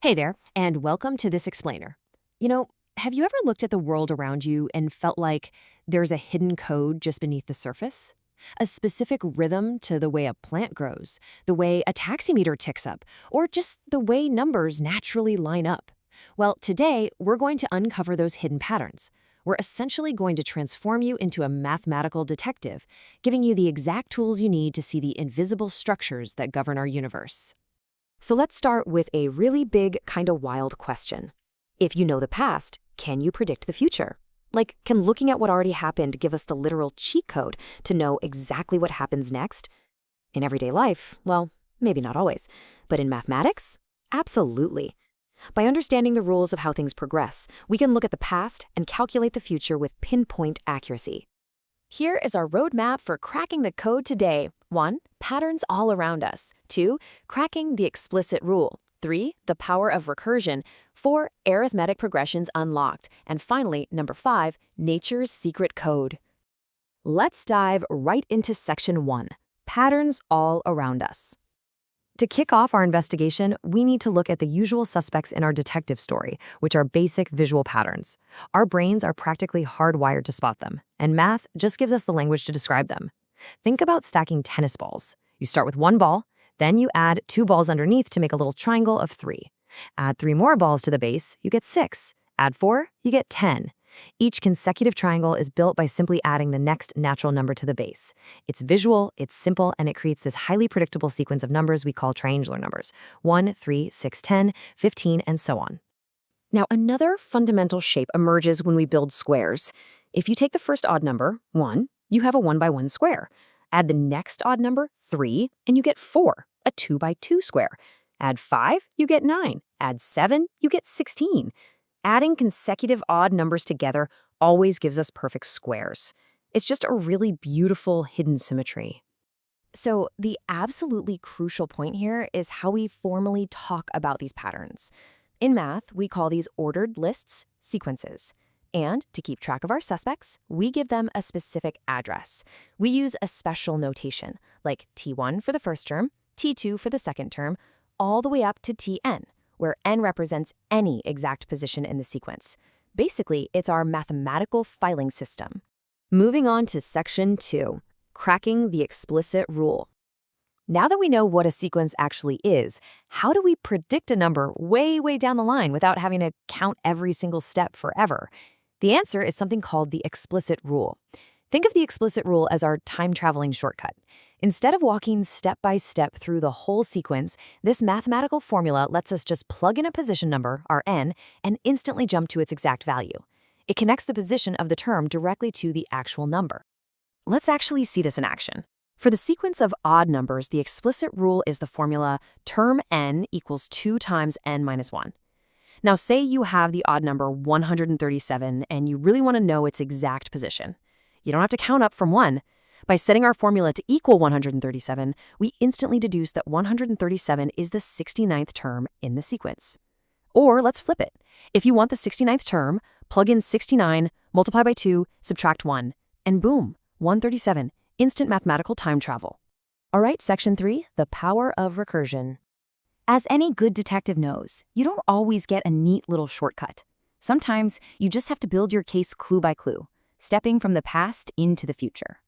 Hey there, and welcome to this explainer. You know, have you ever looked at the world around you and felt like there's a hidden code just beneath the surface? A specific rhythm to the way a plant grows, the way a taximeter ticks up, or just the way numbers naturally line up? Well, today we're going to uncover those hidden patterns. We're essentially going to transform you into a mathematical detective, giving you the exact tools you need to see the invisible structures that govern our universe. So let's start with a really big, kind of wild question. If you know the past, can you predict the future? Like, can looking at what already happened give us the literal cheat code to know exactly what happens next? In everyday life, well, maybe not always. But in mathematics? Absolutely. By understanding the rules of how things progress, we can look at the past and calculate the future with pinpoint accuracy. Here is our roadmap for cracking the code today. 1. Patterns all around us. 2. Cracking the explicit rule. 3. The power of recursion. 4. Arithmetic progressions unlocked. And finally, number 5, nature's secret code. Let's dive right into section 1. Patterns all around us. To kick off our investigation, we need to look at the usual suspects in our detective story, which are basic visual patterns. Our brains are practically hardwired to spot them, and math just gives us the language to describe them. Think about stacking tennis balls. You start with one ball, then you add 2 balls underneath to make a little triangle of 3. Add 3 more balls to the base, you get 6. Add 4, you get 10. Each consecutive triangle is built by simply adding the next natural number to the base. It's visual, it's simple, and it creates this highly predictable sequence of numbers we call triangular numbers: 1, 3, 6, 10, 15, and so on. Now, another fundamental shape emerges when we build squares. If you take the first odd number, 1, you have a 1 by 1 square. Add the next odd number, 3, and you get 4, a 2 by 2 square. Add 5, you get 9. Add 7, you get 16. Adding consecutive odd numbers together always gives us perfect squares. It's just a really beautiful hidden symmetry. So the absolutely crucial point here is how we formally talk about these patterns. In math, we call these ordered lists sequences. And to keep track of our suspects, we give them a specific address. We use a special notation, like T1 for the first term, T2 for the second term, all the way up to Tn, where n represents any exact position in the sequence. Basically, it's our mathematical filing system. Moving on to section 2, cracking the explicit rule. Now that we know what a sequence actually is, how do we predict a number way down the line without having to count every single step forever? The answer is something called the explicit rule. Think of the explicit rule as our time-traveling shortcut. Instead of walking step by step through the whole sequence, this mathematical formula lets us just plug in a position number, our n, and instantly jump to its exact value. It connects the position of the term directly to the actual number. Let's actually see this in action. For the sequence of odd numbers, the explicit rule is the formula term n equals 2 times n minus 1. Now say you have the odd number 137 and you really want to know its exact position. You don't have to count up from 1. By setting our formula to equal 137, we instantly deduce that 137 is the 69th term in the sequence. Or let's flip it. If you want the 69th term, plug in 69, multiply by 2, subtract 1, and boom, 137, instant mathematical time travel. All right, section 3, the power of recursion. As any good detective knows, you don't always get a neat little shortcut. Sometimes you just have to build your case clue by clue, stepping from the past into the future.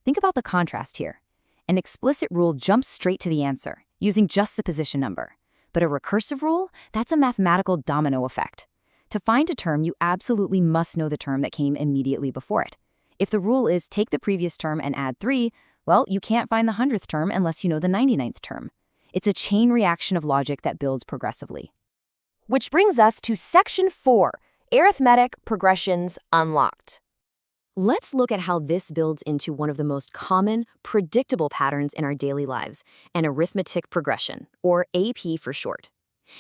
Think about the contrast here. An explicit rule jumps straight to the answer, using just the position number. But a recursive rule, that's a mathematical domino effect. To find a term, you absolutely must know the term that came immediately before it. If the rule is take the previous term and add 3, well, you can't find the 100th term unless you know the 99th term. It's a chain reaction of logic that builds progressively. Which brings us to section 4, arithmetic progressions unlocked. Let's look at how this builds into one of the most common, predictable patterns in our daily lives, an arithmetic progression, or AP for short.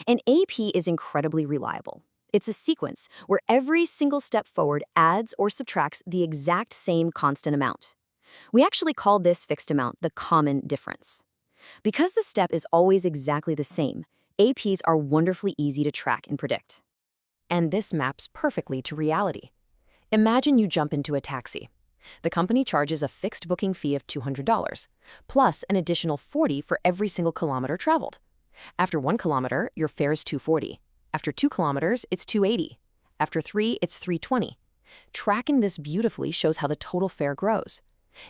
An AP is incredibly reliable. It's a sequence where every single step forward adds or subtracts the exact same constant amount. We actually call this fixed amount the common difference. Because the step is always exactly the same, APs are wonderfully easy to track and predict. And this maps perfectly to reality. Imagine you jump into a taxi. The company charges a fixed booking fee of $200, plus an additional $40 for every single kilometer traveled. After 1 kilometer, your fare is 240. After 2 kilometers, it's 280. After 3, it's 320. Tracking this beautifully shows how the total fare grows.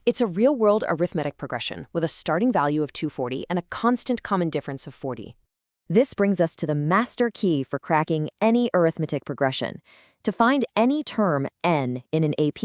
It's a real-world arithmetic progression with a starting value of 240 and a constant common difference of 40. This brings us to the master key for cracking any arithmetic progression. To find any term n in an AP,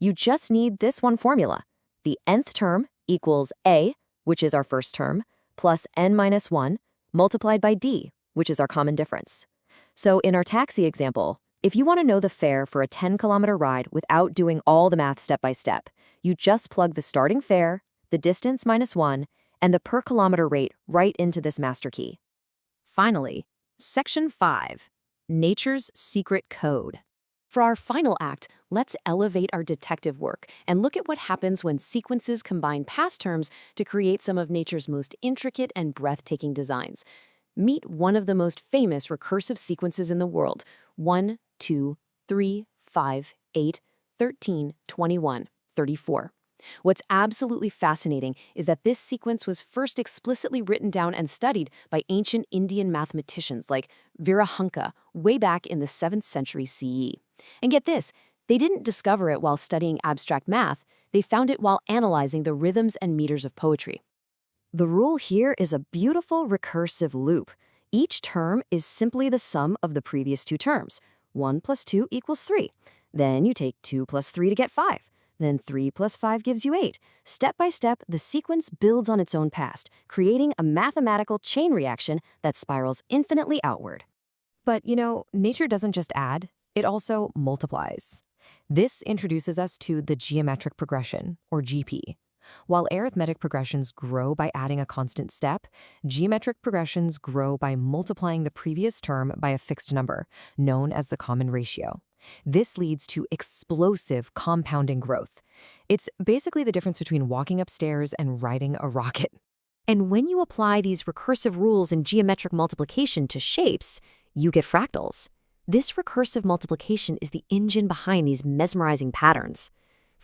you just need this one formula. The nth term equals a, which is our first term, plus n minus 1, multiplied by d, which is our common difference. So in our taxi example, if you want to know the fare for a 10-kilometer ride without doing all the math step by step, you just plug the starting fare, the distance minus 1, and the per kilometer rate right into this master key. Finally, Section 5, Nature's Secret Code. For our final act, let's elevate our detective work and look at what happens when sequences combine past terms to create some of nature's most intricate and breathtaking designs. Meet one of the most famous recursive sequences in the world: 1, 2, 3, 5, 8, 13, 21, 34. What's absolutely fascinating is that this sequence was first explicitly written down and studied by ancient Indian mathematicians like Virahunka way back in the 7th century CE. And get this, they didn't discover it while studying abstract math, they found it while analyzing the rhythms and meters of poetry. The rule here is a beautiful recursive loop. Each term is simply the sum of the previous two terms. 1 plus 2 equals 3. Then you take 2 plus 3 to get 5. Then 3 plus 5 gives you 8. Step by step, the sequence builds on its own past, creating a mathematical chain reaction that spirals infinitely outward. But, nature doesn't just add, it also multiplies. This introduces us to the geometric progression, or GP. While arithmetic progressions grow by adding a constant step, geometric progressions grow by multiplying the previous term by a fixed number, known as the common ratio. This leads to explosive compounding growth. It's basically the difference between walking upstairs and riding a rocket. And when you apply these recursive rules in geometric multiplication to shapes, you get fractals. This recursive multiplication is the engine behind these mesmerizing patterns.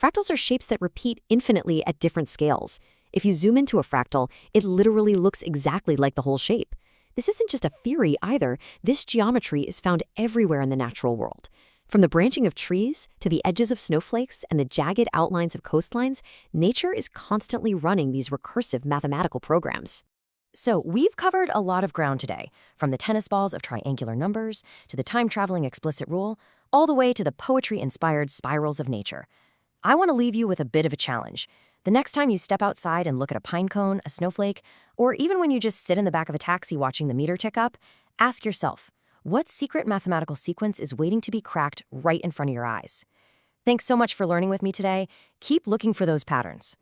Fractals are shapes that repeat infinitely at different scales. If you zoom into a fractal, it literally looks exactly like the whole shape. This isn't just a theory either. This geometry is found everywhere in the natural world. From the branching of trees to the edges of snowflakes and the jagged outlines of coastlines, nature is constantly running these recursive mathematical programs. So we've covered a lot of ground today, from the tennis balls of triangular numbers to the time-traveling explicit rule, all the way to the poetry-inspired spirals of nature. I want to leave you with a bit of a challenge. The next time you step outside and look at a pine cone, a snowflake, or even when you just sit in the back of a taxi watching the meter tick up, ask yourself, what secret mathematical sequence is waiting to be cracked right in front of your eyes? Thanks so much for learning with me today. Keep looking for those patterns.